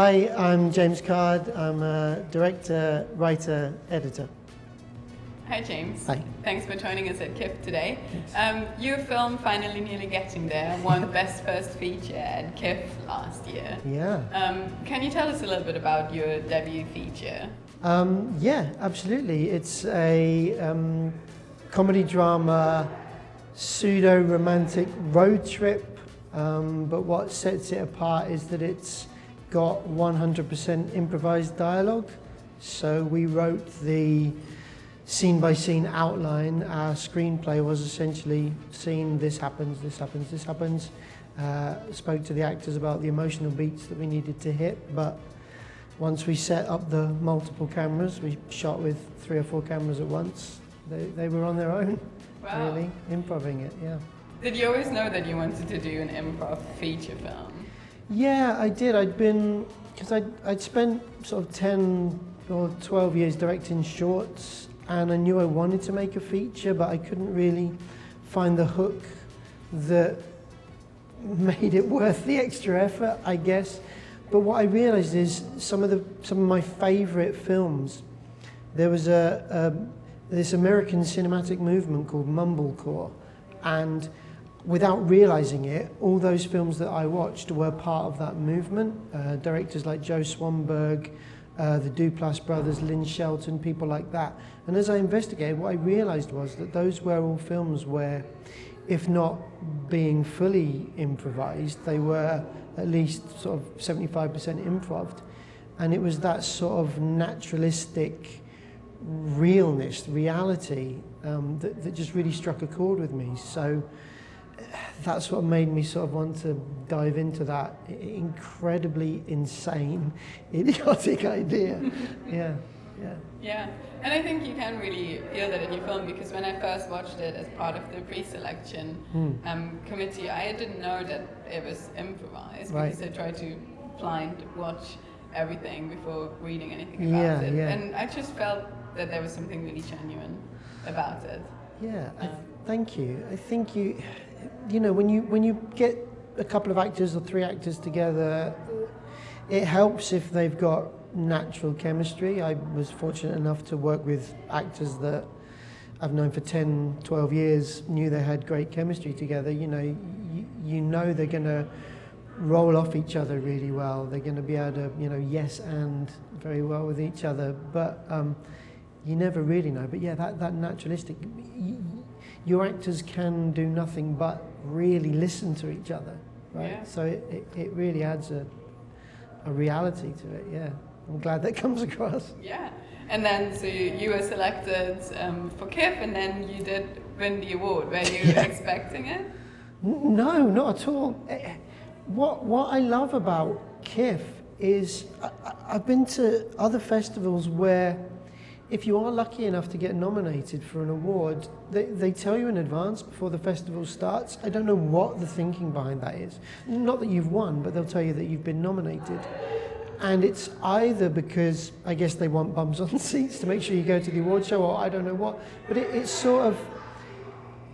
Hi, I'm James Card. I'm a director, writer, editor. Hi James. Hi. Thanks for joining us at KIFF today. Your film, Finally Nearly Getting There, won Best First Feature at KIFF last year. Yeah. Can you tell us a little bit about your debut feature? Yeah, absolutely. It's a comedy drama, pseudo-romantic road trip, but what sets it apart is that it's got 100% improvised dialogue. So we wrote the scene-by-scene outline. Our screenplay was essentially scene, this happens, this happens, this happens. Spoke to the actors about the emotional beats that we needed to hit, but once we set up the multiple cameras, we shot with 3 or 4 cameras at once. They were on their own, Wow. really, improving it, yeah. Did you always know that you wanted to do an improv feature film? Yeah, I did. Because I'd spent sort of 10 or 12 years directing shorts, and I knew I wanted to make a feature, but I couldn't really find the hook that made it worth the extra effort, I guess. But what I realized is some of my favorite films, there was this American cinematic movement called mumblecore, and without realizing it, all those films that I watched were part of that movement. Directors like Joe Swanberg, the Duplass brothers, Lynn Shelton, people like that. And as I investigated, what I realized was that those were all films where, if not being fully improvised, they were at least sort of 75% improv. And it was that sort of naturalistic realness, reality, that just really struck a chord with me. So that's what made me sort of want to dive into that incredibly insane, idiotic idea. Yeah. Yeah, and I think you can really feel that in your film, because when I first watched it as part of the pre-selection committee, I didn't know that it was improvised, because I tried to blind watch everything before reading anything about it. Yeah. And I just felt that there was something really genuine about it. Yeah, thank you. I think you know, when you get a couple of actors or 3 actors together, it helps if they've got natural chemistry. I was fortunate enough to work with actors that I've known for 10, 12 years, knew they had great chemistry together. You know they're going to roll off each other really well. They're going to be able to, yes and very well with each other. But you never really know. But yeah, that naturalistic, your actors can do nothing but really listen to each other, right? Yeah. So it really adds a reality to it, yeah. I'm glad that comes across. Yeah, and then so you were selected for KIFF, and then you did win the award. Were you expecting it? No, not at all. What I love about KIFF is I've been to other festivals where if you are lucky enough to get nominated for an award, they tell you in advance before the festival starts. I don't know what the thinking behind that is. Not that you've won, but they'll tell you that you've been nominated. And it's either because I guess they want bums on seats to make sure you go to the award show, or I don't know what, but it sort of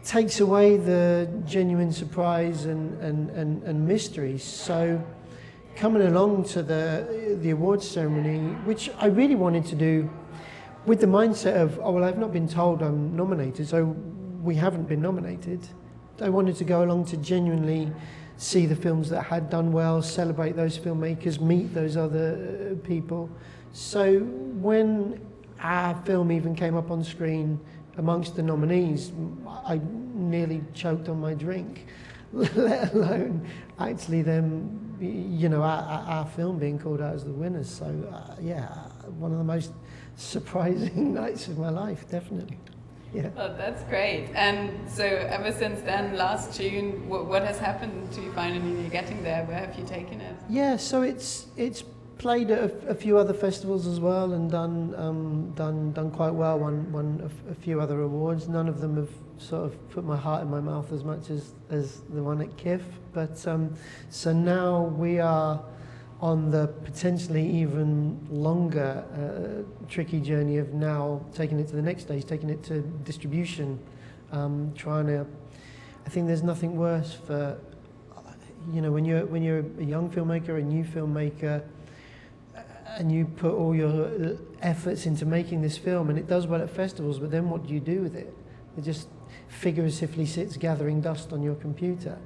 takes away the genuine surprise and mystery. So coming along to the awards ceremony, which I really wanted to do with the mindset of, oh, well, I've not been told I'm nominated, so we haven't been nominated. I wanted to go along to genuinely see the films that had done well, celebrate those filmmakers, meet those other people. So when our film even came up on screen amongst the nominees, I nearly choked on my drink, let alone actually them, our film being called out as the winners. So yeah, one of the most surprising nights of my life, definitely. Yeah. Well, that's great. And so ever since then, last June, what has happened to you finally getting there? Where have you taken it? Yeah, so it's played at a few other festivals as well, and done quite well. Won a few other awards. None of them have sort of put my heart in my mouth as much as the one at KIFF. But so now we are on the potentially even longer tricky journey of now taking it to the next stage, taking it to distribution, I think there's nothing worse for, when you're a young filmmaker, a new filmmaker, and you put all your efforts into making this film, and it does well at festivals, but then what do you do with it? It just figuratively sits gathering dust on your computer.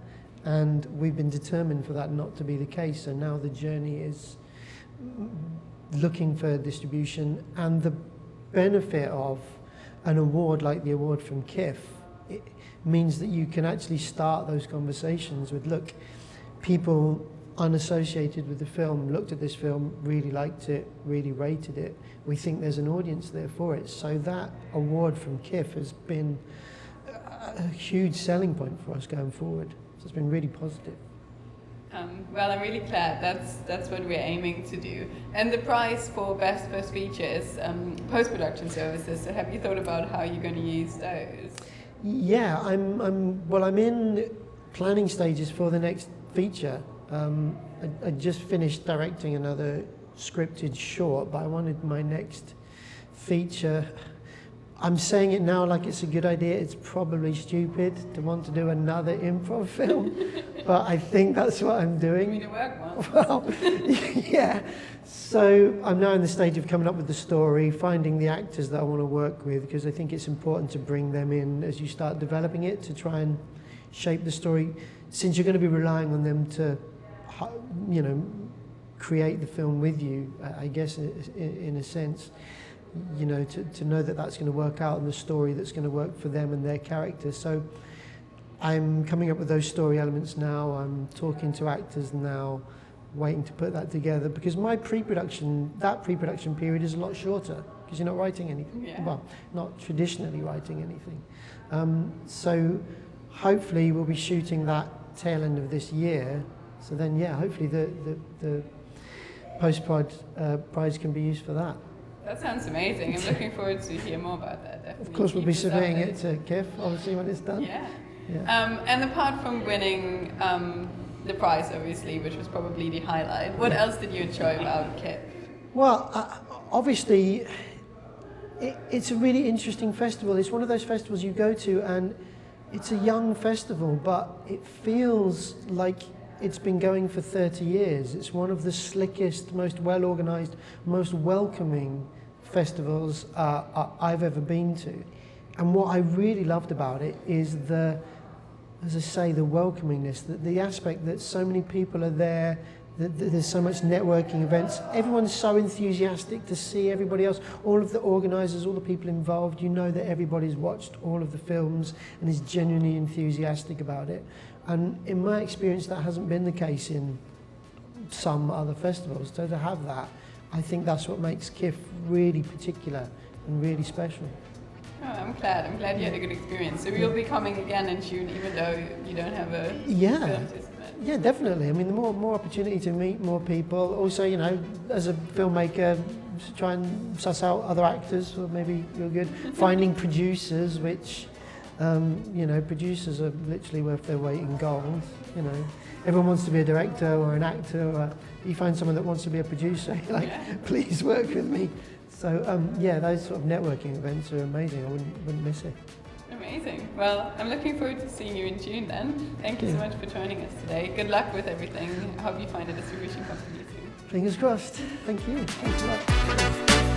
And we've been determined for that not to be the case. So now the journey is looking for distribution, and the benefit of an award like the award from KIFF, it means that you can actually start those conversations with, look, people unassociated with the film looked at this film, really liked it, really rated it. We think there's an audience there for it. So that award from KIFF has been a huge selling point for us going forward. So it's been really positive. Well, I'm really glad that's what we're aiming to do. And the prize for Best First Feature is post-production services. So have you thought about how you're going to use those? Yeah, I'm in planning stages for the next feature. I just finished directing another scripted short, but I wanted my next feature. I'm saying it now like it's a good idea. It's probably stupid to want to do another improv film, but I think that's what I'm doing. You mean to work one? Well, yeah. So I'm now in the stage of coming up with the story, finding the actors that I want to work with, because I think it's important to bring them in as you start developing it, to try and shape the story, since you're going to be relying on them to, you know, create the film with you, I guess, in a sense. You know, to know that that's going to work out, and the story that's going to work for them and their characters. So I'm coming up with those story elements now. I'm talking to actors now, waiting to put that together, because my pre-production period is a lot shorter, because you're not writing anything. Yeah. Well, not traditionally writing anything. So hopefully we'll be shooting that tail end of this year. So then, yeah, hopefully the post-prod prize can be used for that. That sounds amazing. I'm looking forward to hear more about that. Definitely. Of course, we'll be Keep this submitting updated. it to KIFF, obviously, when it's done. Yeah. Yeah. And apart from winning the prize, obviously, which was probably the highlight, what else did you enjoy about KIFF? Well, obviously, it's a really interesting festival. It's one of those festivals you go to, and it's a young festival, but it feels like it's been going for 30 years. It's one of the slickest, most well-organized, most welcoming festivals I've ever been to. And what I really loved about it is as I say, the welcomingness, the aspect that so many people are there, that there's so much networking events. Everyone's so enthusiastic to see everybody else. All of the organizers, all the people involved, you know that everybody's watched all of the films and is genuinely enthusiastic about it. And in my experience, that hasn't been the case in some other festivals. So to have that, I think that's what makes KIFF really particular and really special. Oh, I'm glad you had a good experience. So you'll be coming again in June, even though you don't have a film to submit. Yeah, definitely. I mean, the more opportunity to meet more people. Also, you know, as a filmmaker, try and suss out other actors, or maybe you're good. Finding producers, which, you know, producers are literally worth their weight in gold. You know, everyone wants to be a director or an actor. Or you find someone that wants to be a producer, you're like, yeah, please work with me. So yeah, those sort of networking events are amazing. I wouldn't miss it. Amazing. Well, I'm looking forward to seeing you in June then. Thank you so much for joining us today. Good luck with everything. I hope you find a distribution company soon. Fingers crossed. Thank you. Thanks a lot.